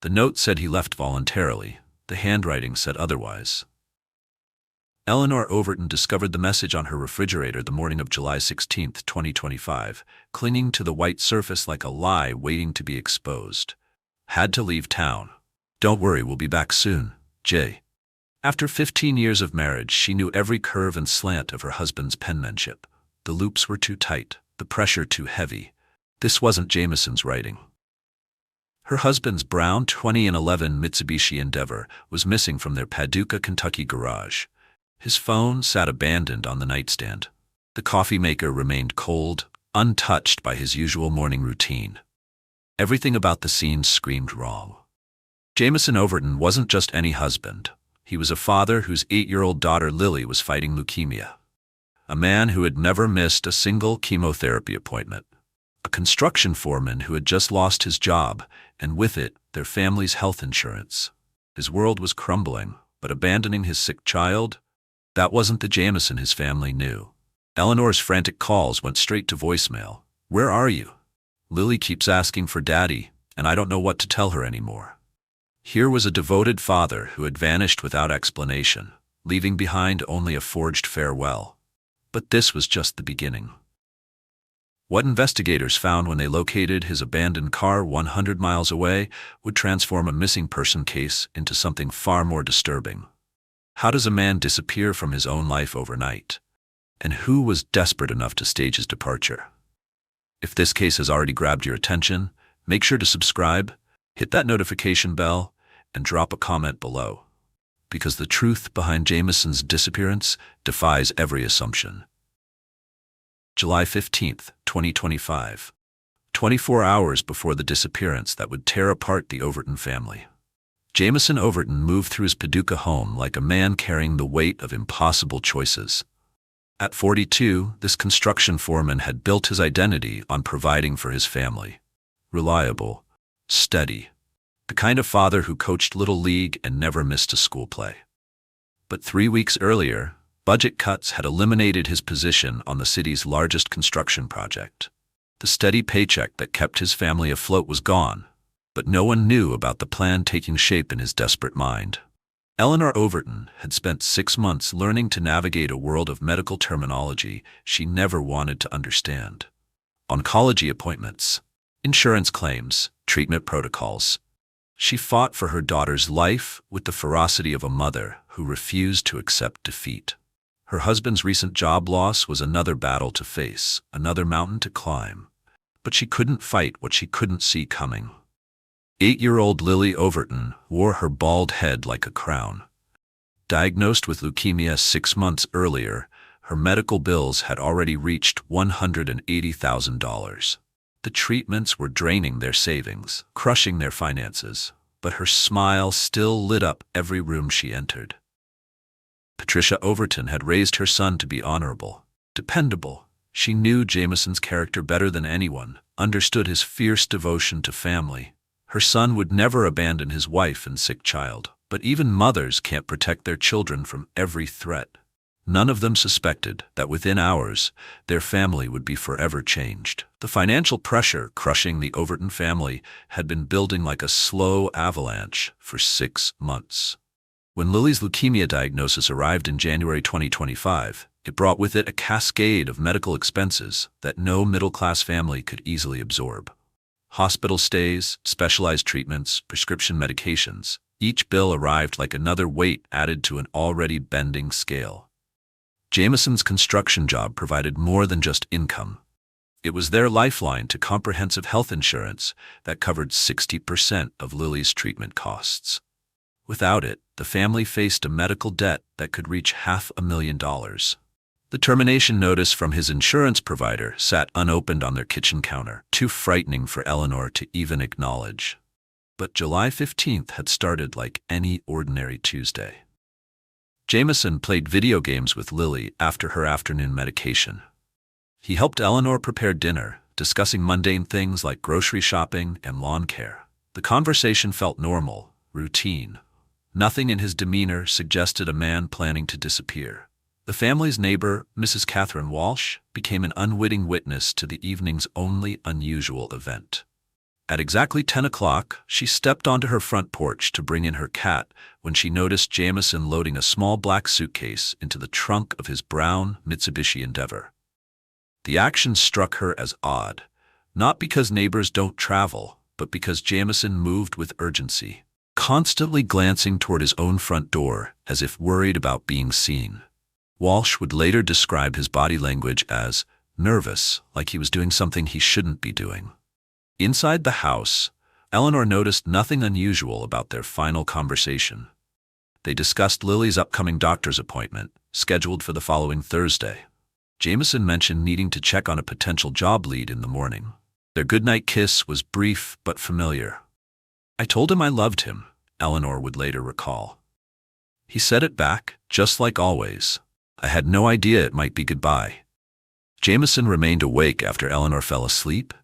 The note said he left voluntarily. The handwriting said otherwise. Eleanor Overton discovered the message on her refrigerator the morning of July 16, 2025, clinging to the white surface like a lie waiting to be exposed. Had to leave town. Don't worry, we'll be back soon, Jay. After 15 years of marriage, she knew every curve and slant of her husband's penmanship. The loops were too tight, the pressure too heavy. This wasn't Jameson's writing. Her husband's brown 2011 Mitsubishi Endeavor was missing from their Paducah, Kentucky garage. His phone sat abandoned on the nightstand. The coffee maker remained cold, untouched by his usual morning routine. Everything about the scene screamed wrong. Jameson Overton wasn't just any husband. He was a father whose 8-year-old daughter Lily was fighting leukemia. A man who had never missed a single chemotherapy appointment. A construction foreman who had just lost his job, and with it, their family's health insurance. His world was crumbling, but abandoning his sick child? That wasn't the Jameson his family knew. Eleanor's frantic calls went straight to voicemail. Where are you? Lily keeps asking for Daddy, and I don't know what to tell her anymore. Here was a devoted father who had vanished without explanation, leaving behind only a forged farewell. But this was just the beginning. What investigators found when they located his abandoned car 100 miles away would transform a missing person case into something far more disturbing. How does a man disappear from his own life overnight? And who was desperate enough to stage his departure? If this case has already grabbed your attention, make sure to subscribe, hit that notification bell, and drop a comment below. Because the truth behind Jameson's disappearance defies every assumption. July 15, 2025. 24 hours before the disappearance that would tear apart the Overton family. Jameson Overton moved through his Paducah home like a man carrying the weight of impossible choices. At 42, this construction foreman had built his identity on providing for his family. Reliable, steady, the kind of father who coached Little League and never missed a school play. But 3 weeks earlier, budget cuts had eliminated his position on the city's largest construction project. The steady paycheck that kept his family afloat was gone, but no one knew about the plan taking shape in his desperate mind. Eleanor Overton had spent 6 months learning to navigate a world of medical terminology she never wanted to understand. Oncology appointments, insurance claims, treatment protocols. She fought for her daughter's life with the ferocity of a mother who refused to accept defeat. Her husband's recent job loss was another battle to face, another mountain to climb. But she couldn't fight what she couldn't see coming. 8-year-old Lily Overton wore her bald head like a crown. Diagnosed with leukemia 6 months earlier, her medical bills had already reached $180,000. The treatments were draining their savings, crushing their finances, but her smile still lit up every room she entered. Patricia Overton had raised her son to be honorable, dependable. She knew Jameson's character better than anyone, understood his fierce devotion to family. Her son would never abandon his wife and sick child, but even mothers can't protect their children from every threat. None of them suspected that within hours, their family would be forever changed. The financial pressure crushing the Overton family had been building like a slow avalanche for 6 months. When Lily's leukemia diagnosis arrived in January 2025, it brought with it a cascade of medical expenses that no middle-class family could easily absorb. Hospital stays, specialized treatments, prescription medications. Each bill arrived like another weight added to an already bending scale. Jameson's construction job provided more than just income. It was their lifeline to comprehensive health insurance that covered 60% of Lily's treatment costs. Without it, the family faced a medical debt that could reach $500,000. The termination notice from his insurance provider sat unopened on their kitchen counter, too frightening for Eleanor to even acknowledge. But July 15th had started like any ordinary Tuesday. Jameson played video games with Lily after her afternoon medication. He helped Eleanor prepare dinner, discussing mundane things like grocery shopping and lawn care. The conversation felt normal, routine. Nothing in his demeanor suggested a man planning to disappear. The family's neighbor, Mrs. Catherine Walsh, became an unwitting witness to the evening's only unusual event. At exactly 10 o'clock, she stepped onto her front porch to bring in her cat when she noticed Jameson loading a small black suitcase into the trunk of his brown Mitsubishi Endeavor. The action struck her as odd, not because neighbors don't travel, but because Jameson moved with urgency, constantly glancing toward his own front door as if worried about being seen. Walsh would later describe his body language as nervous, like he was doing something he shouldn't be doing. Inside the house, Eleanor noticed nothing unusual about their final conversation. They discussed Lily's upcoming doctor's appointment, scheduled for the following Thursday. Jameson mentioned needing to check on a potential job lead in the morning. Their goodnight kiss was brief but familiar. "I told him I loved him," Eleanor would later recall. "He said it back, just like always. I had no idea it might be goodbye." Jameson remained awake after Eleanor fell asleep,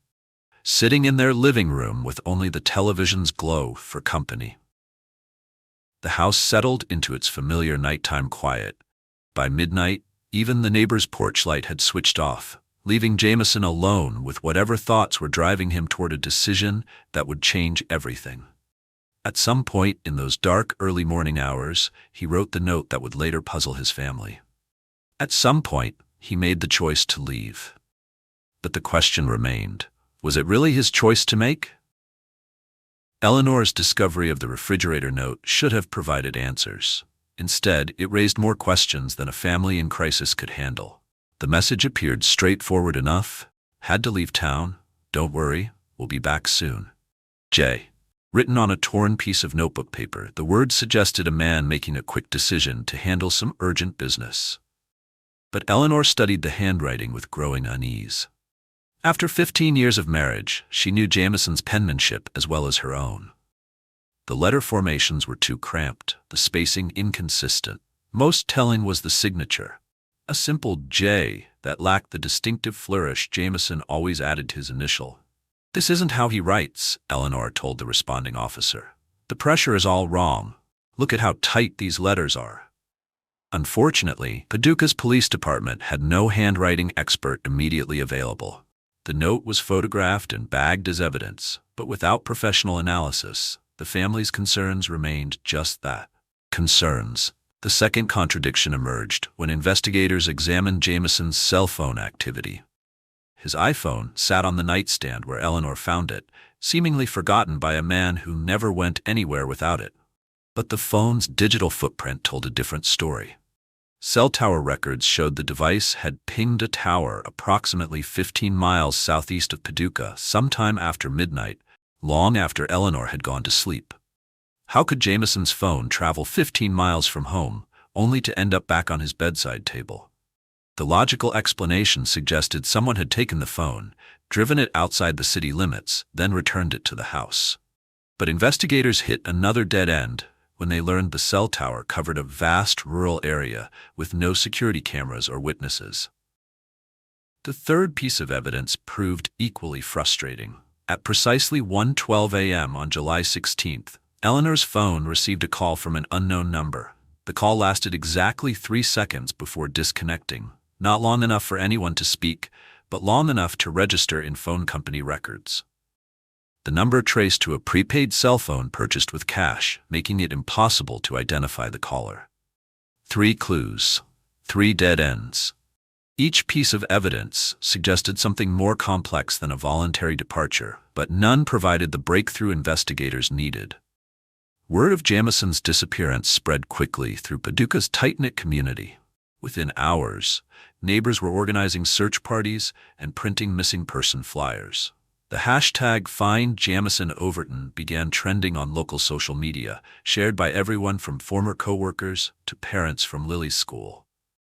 sitting in their living room with only the television's glow for company. The house settled into its familiar nighttime quiet. By midnight, even the neighbor's porch light had switched off, leaving Jameson alone with whatever thoughts were driving him toward a decision that would change everything. At some point in those dark early morning hours, he wrote the note that would later puzzle his family. At some point, he made the choice to leave. But the question remained. Was it really his choice to make? Eleanor's discovery of the refrigerator note should have provided answers. Instead, it raised more questions than a family in crisis could handle. The message appeared straightforward enough. "Had to leave town. Don't worry, we'll be back soon. J." Written on a torn piece of notebook paper, the words suggested a man making a quick decision to handle some urgent business. But Eleanor studied the handwriting with growing unease. After 15 years of marriage, she knew Jameson's penmanship as well as her own. The letter formations were too cramped, the spacing inconsistent. Most telling was the signature, a simple J that lacked the distinctive flourish Jameson always added to his initial. "This isn't how he writes," Eleanor told the responding officer. "The pressure is all wrong. Look at how tight these letters are." Unfortunately, Paducah's police department had no handwriting expert immediately available. The note was photographed and bagged as evidence, but without professional analysis, the family's concerns remained just that, concerns. The second contradiction emerged when investigators examined Jameson's cell phone activity. His iPhone sat on the nightstand where Eleanor found it, seemingly forgotten by a man who never went anywhere without it. But the phone's digital footprint told a different story. Cell tower records showed the device had pinged a tower approximately 15 miles southeast of Paducah sometime after midnight, long after Eleanor had gone to sleep. How could Jameson's phone travel 15 miles from home, only to end up back on his bedside table? The logical explanation suggested someone had taken the phone, driven it outside the city limits, then returned it to the house. But investigators hit another dead end when they learned the cell tower covered a vast rural area with no security cameras or witnesses. The third piece of evidence proved equally frustrating. At precisely 1:12 a.m. on July 16th, Eleanor's phone received a call from an unknown number. The call lasted exactly 3 seconds before disconnecting, not long enough for anyone to speak, but long enough to register in phone company records. The number traced to a prepaid cell phone purchased with cash, making it impossible to identify the caller. 3 clues, 3 dead ends. Each piece of evidence suggested something more complex than a voluntary departure, but none provided the breakthrough investigators needed. Word of Jameson's disappearance spread quickly through Paducah's tight-knit community. Within hours, neighbors were organizing search parties and printing missing person flyers. The hashtag #FindJamesonOverton began trending on local social media, shared by everyone from former co-workers to parents from Lily's school.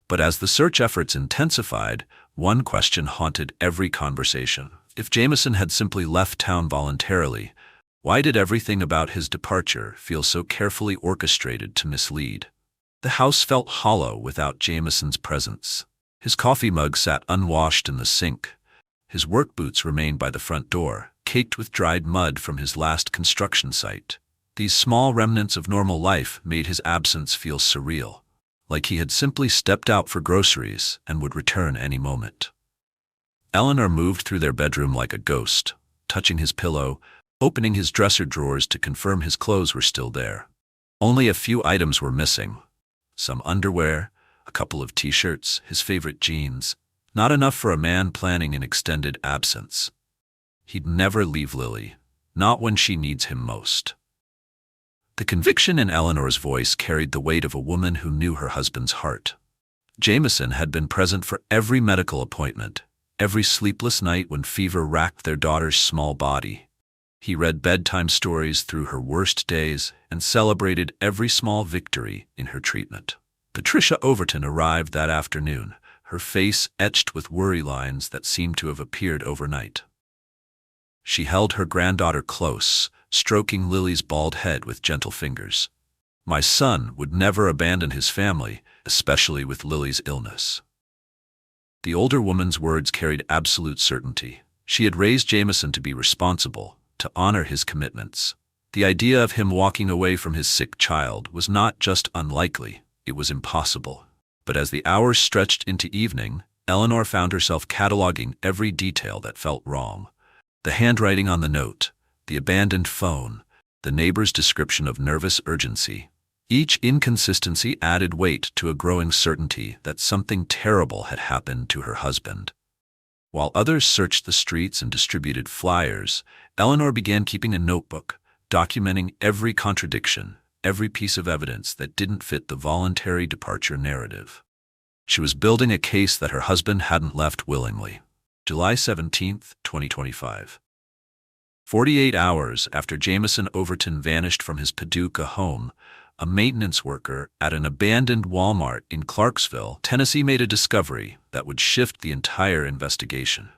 But as the search efforts intensified, one question haunted every conversation. If Jameson had simply left town voluntarily, why did everything about his departure feel so carefully orchestrated to mislead? The house felt hollow without Jameson's presence. His coffee mug sat unwashed in the sink. His work boots remained by the front door, caked with dried mud from his last construction site. These small remnants of normal life made his absence feel surreal, like he had simply stepped out for groceries and would return any moment. Eleanor moved through their bedroom like a ghost, touching his pillow, opening his dresser drawers to confirm his clothes were still there. Only a few items were missing. Some underwear, a couple of t-shirts, his favorite jeans. Not enough for a man planning an extended absence. He'd never leave Lily, not when she needs him most. The conviction in Eleanor's voice carried the weight of a woman who knew her husband's heart. Jameson had been present for every medical appointment, every sleepless night when fever racked their daughter's small body. He read bedtime stories through her worst days and celebrated every small victory in her treatment. Patricia Overton arrived that afternoon, her face etched with worry lines that seemed to have appeared overnight. She held her granddaughter close, stroking Lily's bald head with gentle fingers. My son would never abandon his family, especially with Lily's illness. The older woman's words carried absolute certainty. She had raised Jameson to be responsible, to honor his commitments. The idea of him walking away from his sick child was not just unlikely, it was impossible. But as the hours stretched into evening, Eleanor found herself cataloging every detail that felt wrong. The handwriting on the note, the abandoned phone, the neighbor's description of nervous urgency. Each inconsistency added weight to a growing certainty that something terrible had happened to her husband. While others searched the streets and distributed flyers, Eleanor began keeping a notebook, documenting every contradiction, every piece of evidence that didn't fit the voluntary departure narrative. She was building a case that her husband hadn't left willingly. July 17, 2025. 48 hours after Jameson Overton vanished from his Paducah home, a maintenance worker at an abandoned Walmart in Clarksville, Tennessee made a discovery that would shift the entire investigation.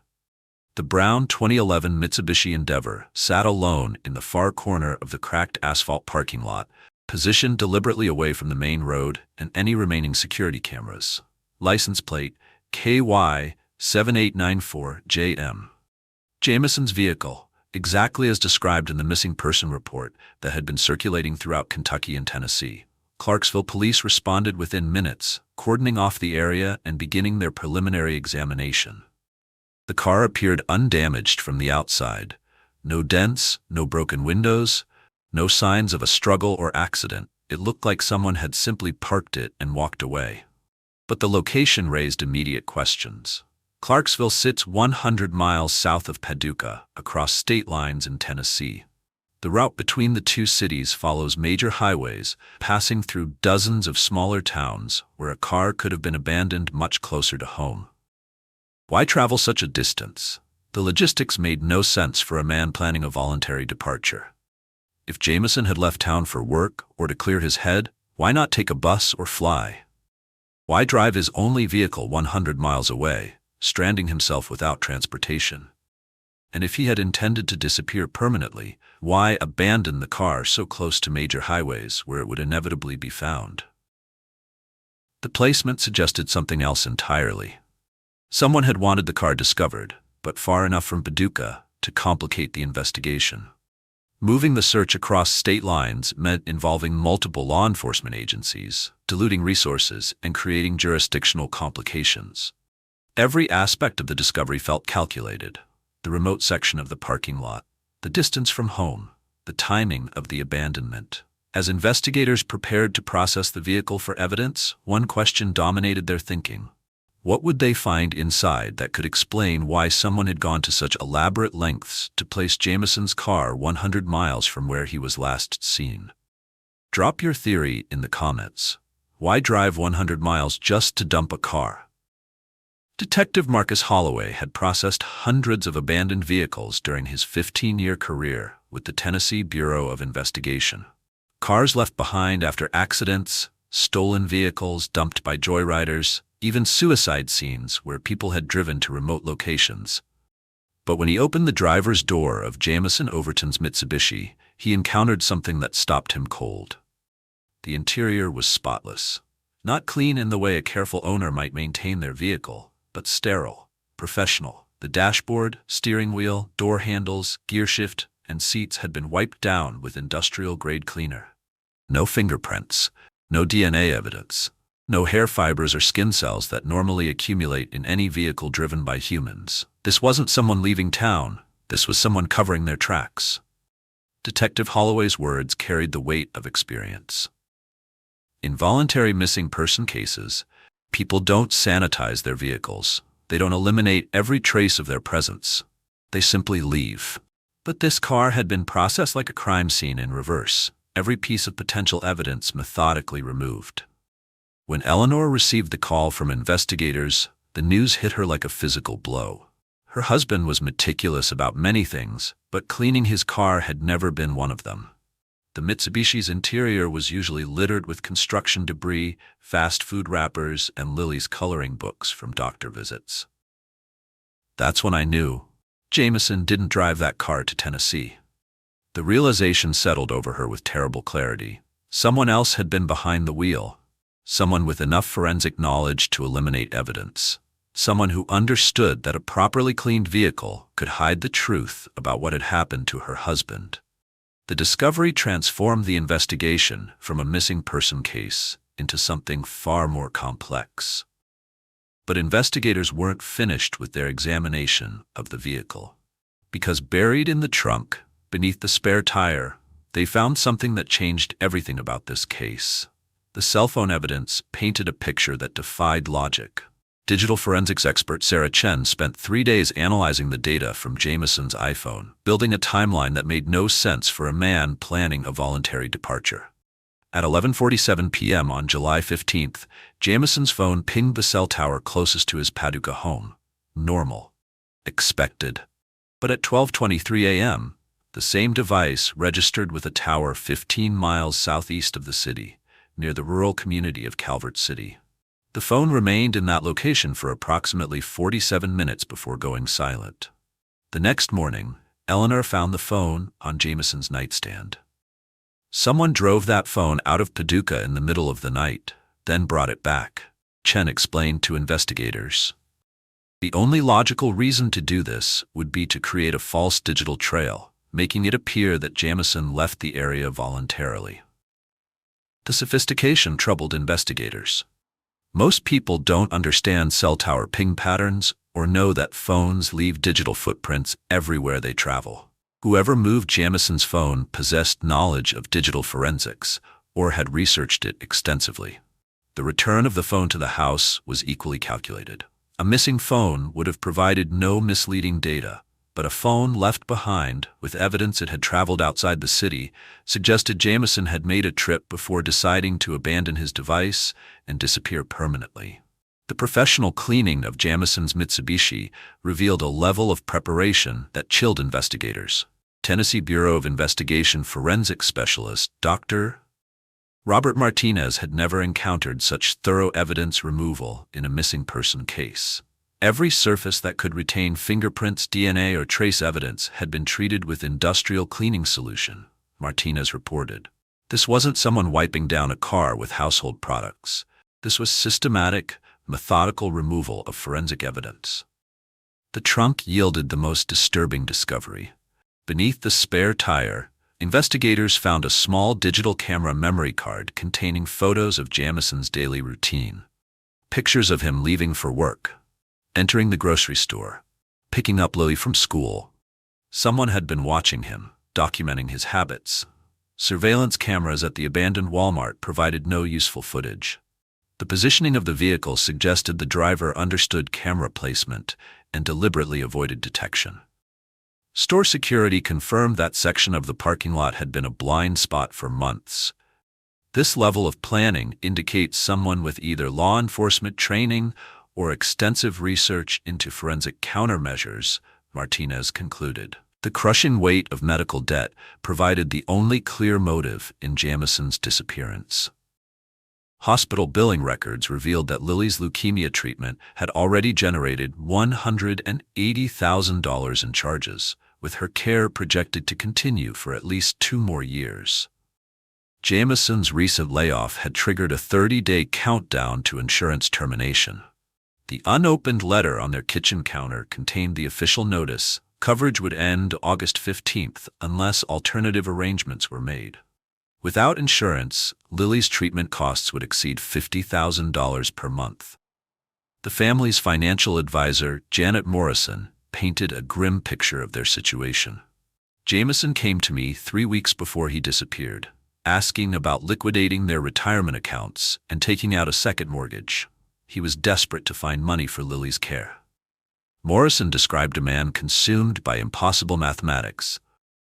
The brown 2011 Mitsubishi Endeavor sat alone in the far corner of the cracked asphalt parking lot, positioned deliberately away from the main road and any remaining security cameras. License plate KY 7894JM. Jameson's vehicle, exactly as described in the missing person report that had been circulating throughout Kentucky and Tennessee. Clarksville police responded within minutes, cordoning off the area and beginning their preliminary examination. The car appeared undamaged from the outside. No dents, no broken windows, no signs of a struggle or accident. It looked like someone had simply parked it and walked away. But the location raised immediate questions. Clarksville sits 100 miles south of Paducah, across state lines in Tennessee. The route between the two cities follows major highways, passing through dozens of smaller towns where a car could have been abandoned much closer to home. Why travel such a distance? The logistics made no sense for a man planning a voluntary departure. If Jameson had left town for work or to clear his head, why not take a bus or fly? Why drive his only vehicle 100 miles away, stranding himself without transportation? And if he had intended to disappear permanently, why abandon the car so close to major highways where it would inevitably be found? The placement suggested something else entirely. Someone had wanted the car discovered, but far enough from Paducah to complicate the investigation. Moving the search across state lines meant involving multiple law enforcement agencies, diluting resources, and creating jurisdictional complications. Every aspect of the discovery felt calculated. The remote section of the parking lot, the distance from home, the timing of the abandonment. As investigators prepared to process the vehicle for evidence, one question dominated their thinking. What would they find inside that could explain why someone had gone to such elaborate lengths to place Jameson's car 100 miles from where he was last seen? Drop your theory in the comments. Why drive 100 miles just to dump a car? Detective Marcus Holloway had processed hundreds of abandoned vehicles during his 15-year career with the Tennessee Bureau of Investigation. Cars left behind after accidents, stolen vehicles dumped by joyriders, even suicide scenes where people had driven to remote locations. But when he opened the driver's door of Jameson Overton's Mitsubishi, he encountered something that stopped him cold. The interior was spotless. Not clean in the way a careful owner might maintain their vehicle, but sterile, professional. The dashboard, steering wheel, door handles, gearshift, and seats had been wiped down with industrial-grade cleaner. No fingerprints, no DNA evidence, no hair fibers or skin cells that normally accumulate in any vehicle driven by humans. This wasn't someone leaving town, this was someone covering their tracks. Detective Holloway's words carried the weight of experience. In voluntary missing person cases, people don't sanitize their vehicles. They don't eliminate every trace of their presence. They simply leave. But this car had been processed like a crime scene in reverse, every piece of potential evidence methodically removed. When Eleanor received the call from investigators, the news hit her like a physical blow. Her husband was meticulous about many things, but cleaning his car had never been one of them. The Mitsubishi's interior was usually littered with construction debris, fast food wrappers, and Lily's coloring books from doctor visits. That's when I knew Jameson didn't drive that car to Tennessee. The realization settled over her with terrible clarity. Someone else had been behind the wheel. Someone with enough forensic knowledge to eliminate evidence. Someone who understood that a properly cleaned vehicle could hide the truth about what had happened to her husband. The discovery transformed the investigation from a missing person case into something far more complex. But investigators weren't finished with their examination of the vehicle. Because buried in the trunk, beneath the spare tire, they found something that changed everything about this case. The cell phone evidence painted a picture that defied logic. Digital forensics expert Sarah Chen spent 3 days analyzing the data from Jameson's iPhone, building a timeline that made no sense for a man planning a voluntary departure. At 11:47 p.m. on July 15th, Jameson's phone pinged the cell tower closest to his Paducah home. Normal. Expected. But at 12:23 a.m., the same device registered with a tower 15 miles southeast of the city, near the rural community of Calvert City. The phone remained in that location for approximately 47 minutes before going silent. The next morning, Eleanor found the phone on Jameson's nightstand. Someone drove that phone out of Paducah in the middle of the night, then brought it back, Chen explained to investigators. The only logical reason to do this would be to create a false digital trail, making it appear that Jameson left the area voluntarily. The sophistication troubled investigators. Most people don't understand cell tower ping patterns or know that phones leave digital footprints everywhere they travel. Whoever moved Jameson's phone possessed knowledge of digital forensics or had researched it extensively. The return of the phone to the house was equally calculated. A missing phone would have provided no misleading data, but a phone left behind with evidence it had traveled outside the city suggested Jameson had made a trip before deciding to abandon his device and disappear permanently. The professional cleaning of Jameson's Mitsubishi revealed a level of preparation that chilled investigators. Tennessee Bureau of Investigation forensic specialist Dr. Robert Martinez had never encountered such thorough evidence removal in a missing person case. Every surface that could retain fingerprints, DNA, or trace evidence had been treated with industrial cleaning solution, Martinez reported. This wasn't someone wiping down a car with household products. This was systematic, methodical removal of forensic evidence. The trunk yielded the most disturbing discovery. Beneath the spare tire, investigators found a small digital camera memory card containing photos of Jameson's daily routine. Pictures of him leaving for work, entering the grocery store, picking up Lily from school. Someone had been watching him, documenting his habits. Surveillance cameras at the abandoned Walmart provided no useful footage. The positioning of the vehicle suggested the driver understood camera placement and deliberately avoided detection. Store security confirmed that section of the parking lot had been a blind spot for months. This level of planning indicates someone with either law enforcement training or extensive research into forensic countermeasures, Martinez concluded. The crushing weight of medical debt provided the only clear motive in Jameson's disappearance. Hospital billing records revealed that Lily's leukemia treatment had already generated $180,000 in charges, with her care projected to continue for at least 2 more years. Jameson's recent layoff had triggered a 30-day countdown to insurance termination. The unopened letter on their kitchen counter contained the official notice: coverage would end August 15th unless alternative arrangements were made. Without insurance, Lily's treatment costs would exceed $50,000 per month. The family's financial advisor, Janet Morrison, painted a grim picture of their situation. Jameson came to me 3 weeks before he disappeared, asking about liquidating their retirement accounts and taking out a second mortgage. He was desperate to find money for Lily's care. Morrison described a man consumed by impossible mathematics.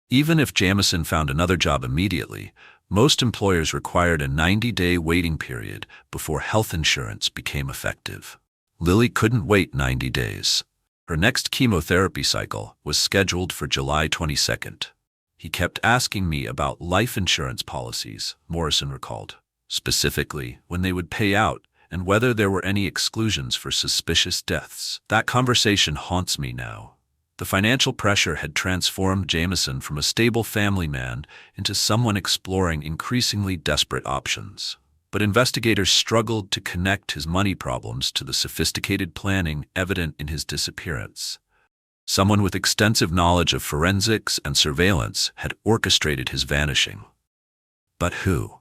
Even if Jameson found another job immediately, most employers required a 90-day waiting period before health insurance became effective. Lily couldn't wait 90 days. Her next chemotherapy cycle was scheduled for July 22nd. He kept asking me about life insurance policies, Morrison recalled, specifically when they would pay out and whether there were any exclusions for suspicious deaths. That conversation haunts me now. The financial pressure had transformed Jameson from a stable family man into someone exploring increasingly desperate options. But investigators struggled to connect his money problems to the sophisticated planning evident in his disappearance. Someone with extensive knowledge of forensics and surveillance had orchestrated his vanishing. But who?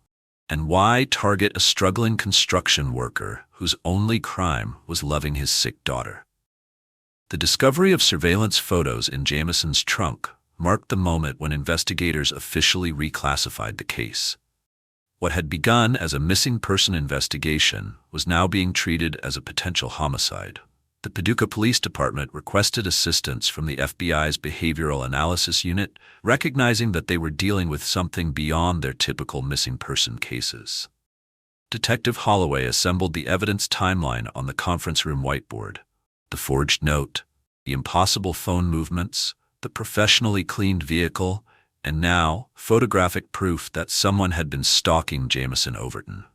And why target a struggling construction worker whose only crime was loving his sick daughter? The discovery of surveillance photos in Jameson's trunk marked the moment when investigators officially reclassified the case. What had begun as a missing person investigation was now being treated as a potential homicide. The Paducah Police Department requested assistance from the FBI's Behavioral Analysis Unit, recognizing that they were dealing with something beyond their typical missing person cases. Detective Holloway assembled the evidence timeline on the conference room whiteboard. The forged note, the impossible phone movements, the professionally cleaned vehicle, and now photographic proof that someone had been stalking Jameson Overton.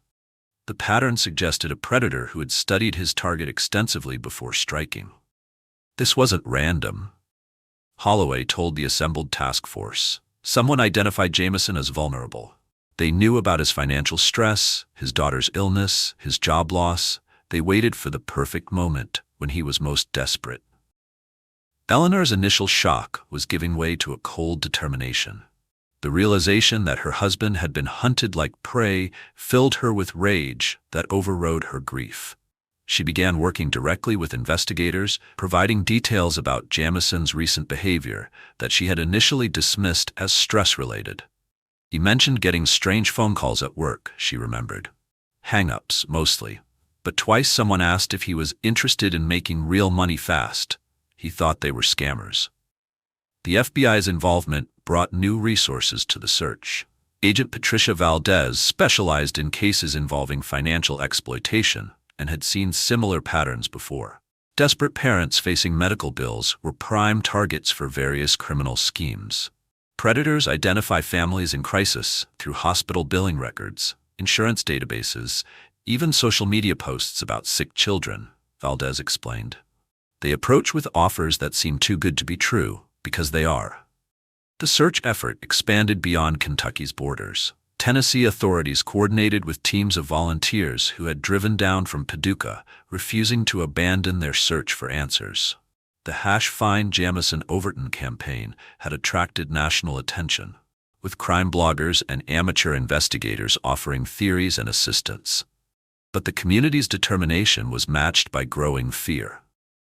The pattern suggested a predator who had studied his target extensively before striking. This wasn't random. Holloway told the assembled task force. Someone identified Jameson as vulnerable. They knew about his financial stress, his daughter's illness, his job loss. They waited for the perfect moment when he was most desperate. Eleanor's initial shock was giving way to a cold determination. The realization that her husband had been hunted like prey filled her with rage that overrode her grief. She began working directly with investigators, providing details about Jameson's recent behavior that she had initially dismissed as stress-related. He mentioned getting strange phone calls at work, she remembered. Hang-ups, mostly. But twice someone asked if he was interested in making real money fast. He thought they were scammers. The FBI's involvement brought new resources to the search. Agent Patricia Valdez specialized in cases involving financial exploitation and had seen similar patterns before. Desperate parents facing medical bills were prime targets for various criminal schemes. Predators identify families in crisis through hospital billing records, insurance databases, even social media posts about sick children, Valdez explained. They approach with offers that seem too good to be true, because they are. The search effort expanded beyond Kentucky's borders. Tennessee authorities coordinated with teams of volunteers who had driven down from Paducah, refusing to abandon their search for answers. The #Find Jameson Overton campaign had attracted national attention, with crime bloggers and amateur investigators offering theories and assistance. But the community's determination was matched by growing fear.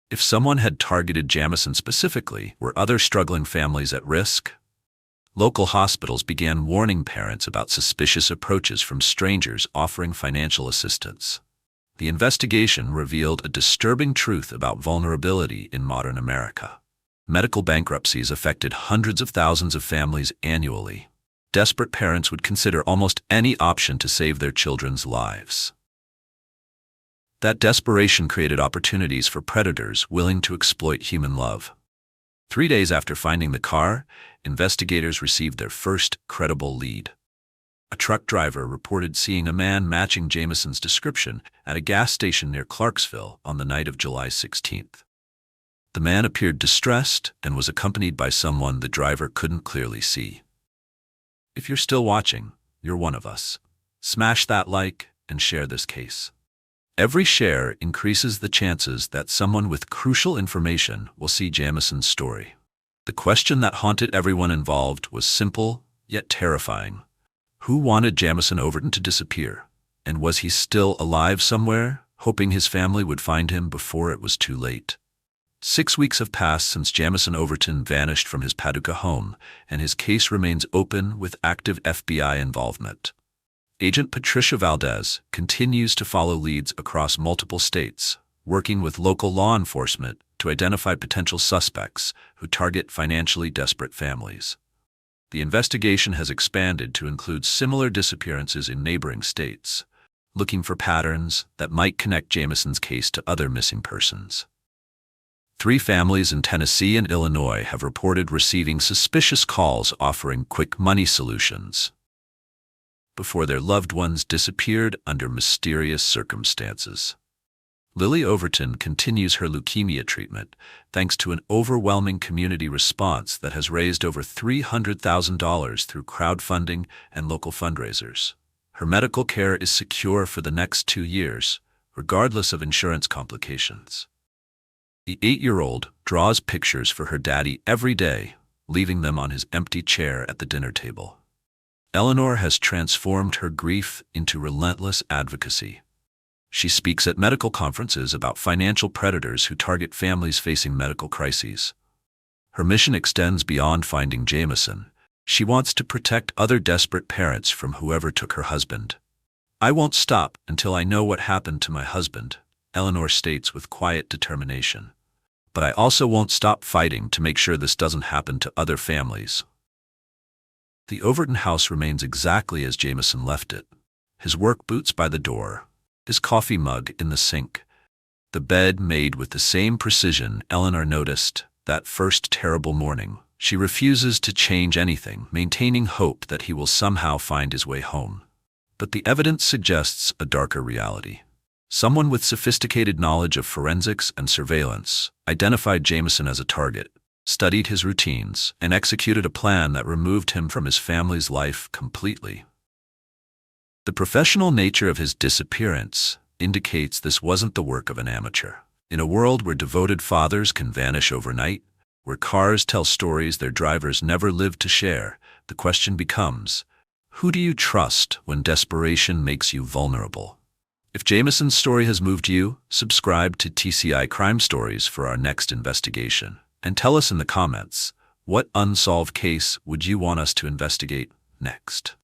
If someone had targeted Jameson specifically, were other struggling families at risk? Local hospitals began warning parents about suspicious approaches from strangers offering financial assistance. The investigation revealed a disturbing truth about vulnerability in modern America. Medical bankruptcies affected hundreds of thousands of families annually. Desperate parents would consider almost any option to save their children's lives. That desperation created opportunities for predators willing to exploit human love. 3 days after finding the car, investigators received their first credible lead. A truck driver reported seeing a man matching Jameson's description at a gas station near Clarksville on the night of July 16th. The man appeared distressed and was accompanied by someone the driver couldn't clearly see. If you're still watching, you're one of us. Smash that like and share this case. Every share increases the chances that someone with crucial information will see Jameson's story. The question that haunted everyone involved was simple, yet terrifying. Who wanted Jameson Overton to disappear? And was he still alive somewhere, hoping his family would find him before it was too late? 6 weeks have passed since Jamison Overton vanished from his Paducah home, and his case remains open with active FBI involvement. Agent Patricia Valdez continues to follow leads across multiple states, working with local law enforcement to identify potential suspects who target financially desperate families. The investigation has expanded to include similar disappearances in neighboring states, looking for patterns that might connect Jamison's case to other missing persons. 3 families in Tennessee and Illinois have reported receiving suspicious calls offering quick money solutions before their loved ones disappeared under mysterious circumstances. Lily Overton continues her leukemia treatment thanks to an overwhelming community response that has raised over $300,000 through crowdfunding and local fundraisers. Her medical care is secure for the next 2 years, regardless of insurance complications. The 8-year-old draws pictures for her daddy every day, leaving them on his empty chair at the dinner table. Eleanor has transformed her grief into relentless advocacy. She speaks at medical conferences about financial predators who target families facing medical crises. Her mission extends beyond finding Jamison. She wants to protect other desperate parents from whoever took her husband. "I won't stop until I know what happened to my husband," Eleanor states with quiet determination. "But I also won't stop fighting to make sure this doesn't happen to other families." The Overton house remains exactly as Jamison left it. His work boots by the door, his coffee mug in the sink, the bed made with the same precision Eleanor noticed that first terrible morning. She refuses to change anything, maintaining hope that he will somehow find his way home. But the evidence suggests a darker reality. Someone with sophisticated knowledge of forensics and surveillance identified Jamison as a target, studied his routines, and executed a plan that removed him from his family's life completely. The professional nature of his disappearance indicates this wasn't the work of an amateur. In a world where devoted fathers can vanish overnight, where cars tell stories their drivers never lived to share, the question becomes, who do you trust when desperation makes you vulnerable? If Jamison's story has moved you, subscribe to TCI Crime Stories for our next investigation. And tell us in the comments, what unsolved case would you want us to investigate next?